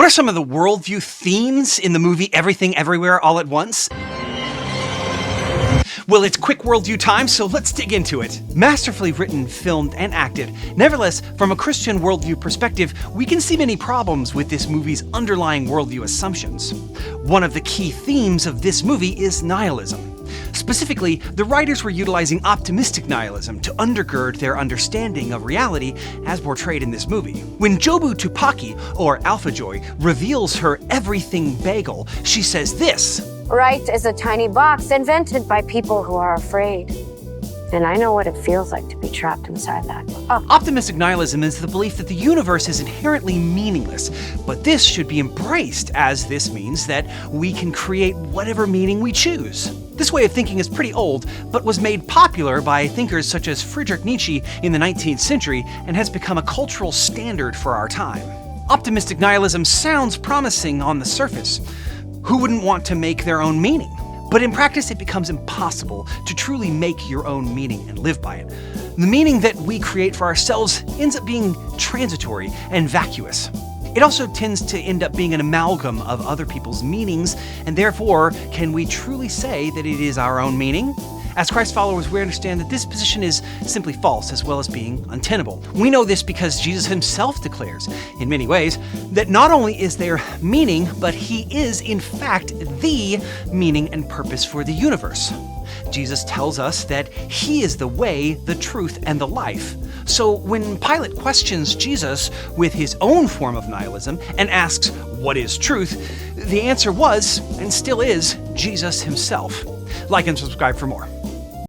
are some of the worldview themes in the movie Everything Everywhere All at Once? Well, it's quick worldview time, so let's dig into it. Masterfully written, filmed, and acted, nevertheless, from a Christian worldview perspective, we can see many problems with this movie's underlying worldview assumptions. One of the key themes of this movie is nihilism. Specifically, the writers were utilizing optimistic nihilism to undergird their understanding of reality as portrayed in this movie. When Jobu Tupaki, or Alpha Joy, reveals her everything bagel, she says this: "Right is a tiny box invented by people who are afraid. And I know what it feels like to be trapped inside that." Optimistic nihilism is the belief that the universe is inherently meaningless, but this should be embraced, as this means that we can create whatever meaning we choose. This way of thinking is pretty old, but was made popular by thinkers such as Friedrich Nietzsche in the 19th century and has become a cultural standard for our time. Optimistic nihilism sounds promising on the surface. Who wouldn't want to make their own meaning? But in practice, it becomes impossible to truly make your own meaning and live by it. The meaning that we create for ourselves ends up being transitory and vacuous. It also tends to end up being an amalgam of other people's meanings, and therefore, can we truly say that it is our own meaning? As Christ followers, we understand that this position is simply false as well as being untenable. We know this because Jesus himself declares, in many ways, that not only is there meaning, but he is, in fact, the meaning and purpose for the universe. Jesus tells us that he is the way, the truth, and the life. So when Pilate questions Jesus with his own form of nihilism and asks, "What is truth?" the answer was, and still is, Jesus himself. Like and subscribe for more.